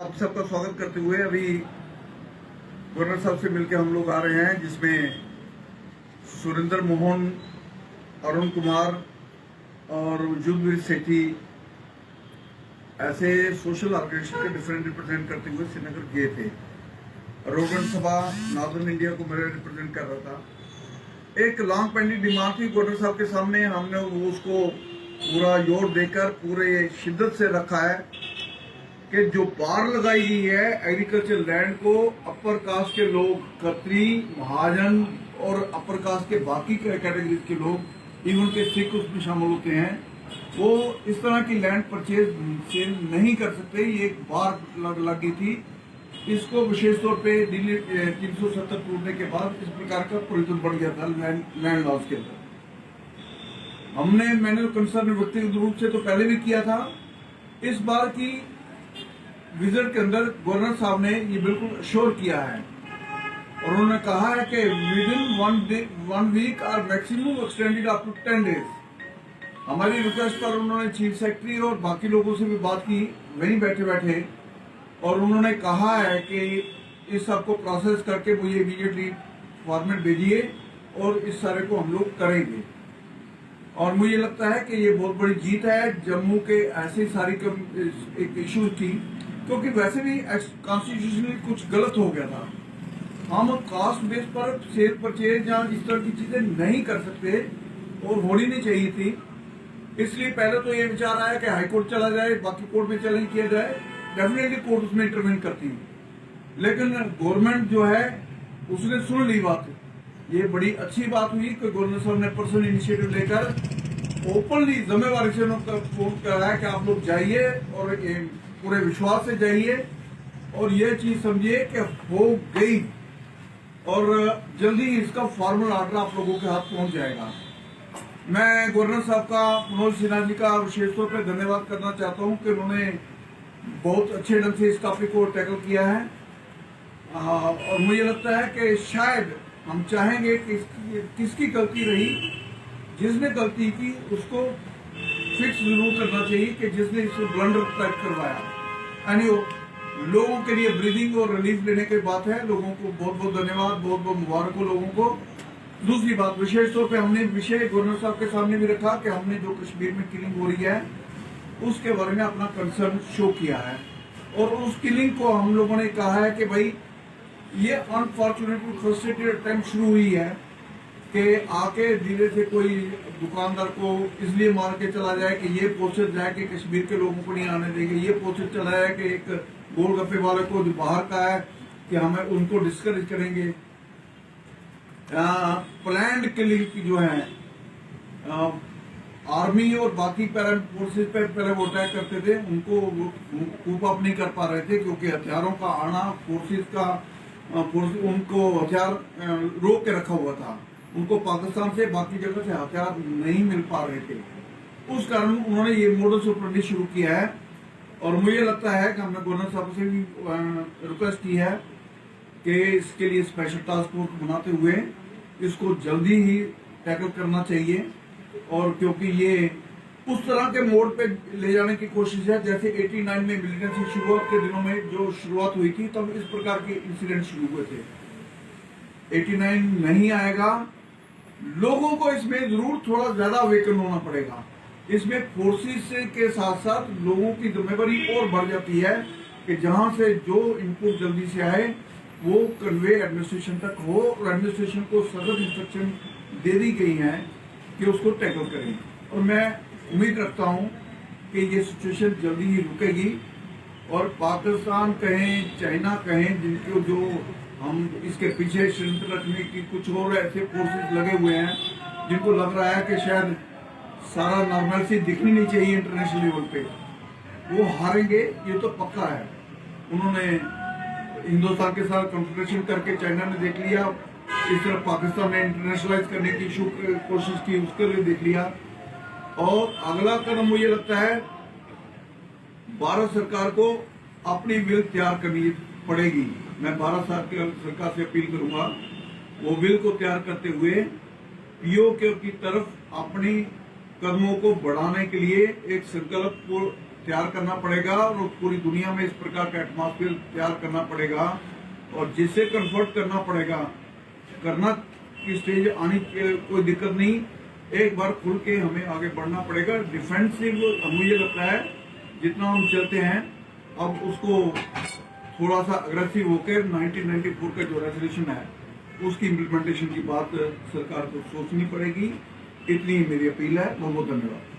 आप सबका स्वागत करते हुए अभी गवर्नर साहब से मिलकर हम लोग आ रहे हैं, जिसमें सुरेंद्र मोहन, अरुण कुमार और युद्धवीर सेठी ऐसे सोशल ऑर्गेनाइजेशन के डिफरेंट रिप्रेजेंट करते हुए श्रीनगर गए थे। रोगन सभा नॉर्दर्न इंडिया को मैं रिप्रेजेंट कर रहा था। एक लॉन्ग पेंडिंग डिमांड थी गवर्नर साहब के सामने, हमने उसको पूरा जोर देकर पूरे शिद्दत से रखा है कि जो बार लगाई गई है एग्रीकल्चर लैंड को अपर कास्ट के लोग, खत्री, महाजन और अपर कास्ट के बाकी कैटेगरीज के लोग, इवन के सिख उसमें शामिल होते हैं, वो इस तरह की लैंड परचेज सेल नहीं कर सकते। ये एक बार लगी थी। इसको विशेष तौर पे दिल्ली 370 टूटने के बाद इस प्रकार का प्रोविजन बढ़ गया था लैंड लॉज के अंदर। मैंने कंसर्न व्यक्तिगत रूप से तो पहले भी किया था। इस बार की विजिट के अंदर गवर्नर साहब ने ये बिल्कुल अश्योर किया है और उन्होंने कहा है कि विद इन 1 वीक और maximum extended up to 10 days. हमारी रिक्वेस्ट पर उन्होंने चीफ सेक्रेटरी और बाकी लोगों से भी बात की वहीं बैठे बैठे, और उन्होंने कहा है कि इस सब को प्रोसेस करके मुझे इमीडिएटली फॉर्मेट भेजिए और इस सारे को हम लोग करेंगे। और मुझे लगता है कि ये बहुत बड़ी जीत है। जम्मू के ऐसी सारी एक इश्यू थी, क्योंकि वैसे भी कॉन्स्टिट्यूशनली कुछ गलत हो गया था। हम कास्ट बेस पर सेल परचेज या इस तरह की चीजें नहीं कर सकते और होनी नहीं चाहिए थी। इसलिए पहले तो ये विचार आया कि हाईकोर्ट चला जाए, बाकी कोर्ट में चैलेंज किया जाए। डेफिनेटली कोर्ट उसमें इंटरवेन करती है, लेकिन गवर्नमेंट जो है उसने सुन ली बात। ये बड़ी अच्छी बात हुई कि गवर्नर साहब ने पर्सनल इनिशिएटिव लेकर ओपनली जिम्मेवारी से फोन कराया कि आप लोग जाइए और पूरे विश्वास से जाइए और ये चीज समझिए कि हो गई और जल्दी इसका फॉर्मल ऑर्डर आप लोगों के हाथ पहुंच जाएगा। मैं गवर्नर साहब का, मनोज सिन्हा जी का विशेष तौर पर धन्यवाद करना चाहता हूं कि उन्होंने बहुत अच्छे ढंग से इस टॉपिक को टैकल किया है। और मुझे लगता है कि शायद हम चाहेंगे कि किसकी गलती रही, जिसने गलती की उसको फिक्स जरूर करना चाहिए कि जिसने इसको ब्लंडर टाइप करवाया। लोगों के लिए ब्रीदिंग और रिलीफ लेने की बात है। लोगों को बहुत बहुत धन्यवाद, बहुत बहुत मुबारक हो लोगों को। दूसरी बात, विशेष तौर पे हमने विषय गवर्नर साहब के सामने भी रखा कि हमने जो कश्मीर में किलिंग हो रही है उसके बारे में अपना कंसर्न शो किया है, और उस किलिंग को हम लोगों ने कहा है कि भाई ये अनफॉर्चुनेटली फ्रस्ट्रेटेड अटेम्प्ट शुरू हुई है कि आके धीरे से कोई दुकानदार को इसलिए मार के चला जाए कि ये पोस्टर जाए कि कश्मीर के लोगों को नहीं आने देंगे, ये पोस्टर चला जाए कि एक गोलगप्पे वाले को जो बाहर का है कि हमें उनको डिस्करेज करेंगे। प्लान्ड किलिंग जो है आर्मी और बाकी पैरा फोर्सेज पे पहले वो अटैक करते थे, उनको कूप अप नहीं कर पा रहे थे क्योंकि हथियारों का आना, फोर्सेज का उनको हथियार रोक के रखा हुआ था। उनको पाकिस्तान से बाकी जगह से हथियार नहीं मिल पा रहे थे। उस कारण उन्होंने ये मॉडल ऑपरेंडी शुरू किया है, और मुझे लगता है कि हमने गवर्नर साहब से भी रिक्वेस्ट की है कि इसके लिए स्पेशल टास्क फोर्स बनाते हुए इसको जल्दी ही टैकल करना चाहिए। और क्योंकि ये उस तरह के मोड पे ले जाने की कोशिश है जैसे 89 में मिलिटेंसी शुरुआत के दिनों में जो शुरुआत हुई थी, तब इस प्रकार के इंसिडेंट शुरू हुए थे। 89 नहीं आएगा। लोगों को इसमें जरूर थोड़ा ज्यादा अवेकन होना पड़ेगा। इसमें फोर्सेस के साथ साथ लोगों की जिम्मेदारी और बढ़ जाती है कि जहां से जो इनपुट जल्दी से आए वो कन्वे एडमिनिस्ट्रेशन तक हो, और एडमिनिस्ट्रेशन को सख्त इंस्ट्रक्शन दे दी गई है कि उसको टैकल करें। और मैं उम्मीद रखता हूं कि ये सिचुएशन जल्दी ही रुकेगी और पाकिस्तान कहें, चाइना कहें, जिनको जो हम इसके पीछे षड्यंत्र रखने की कुछ और ऐसे फोर्सेस लगे हुए हैं जिनको लग रहा है कि शायद सारा नॉर्मलसी दिखनी नहीं चाहिए इंटरनेशनल लेवल पे, वो हारेंगे, ये तो पक्का है। उन्होंने हिंदुस्तान के साथ कॉन्फ्रेंशन करके चाइना ने देख लिया, इस तरह पाकिस्तान ने इंटरनेशनलाइज करने की कोशिश की, उसके लिए देख लिया। और अगला कदम मुझे लगता है भारत सरकार को अपनी विल तैयार करनी पड़ेगी। मैं भारत सरकार से अपील करूंगा वो विल को तैयार करते हुए पीओके की तरफ अपनी कदमों को बढ़ाने के लिए एक संकल्प तैयार करना पड़ेगा और पूरी दुनिया में इस प्रकार का एटमॉस्फेयर तैयार करना पड़ेगा और जिससे कन्वर्ट करना पड़ेगा। करना की स्टेज आने की कोई दिक्कत नहीं, एक बार खुल के हमें आगे बढ़ना पड़ेगा। डिफेंसिव मुझे लगता है जितना हम चलते हैं अब उसको थोड़ा सा अग्रेसिव होकर 1994 का जो रेजोल्यूशन है उसकी इम्प्लीमेंटेशन की बात सरकार को सोचनी पड़ेगी। इतनी मेरी अपील है। बहुत बहुत धन्यवाद।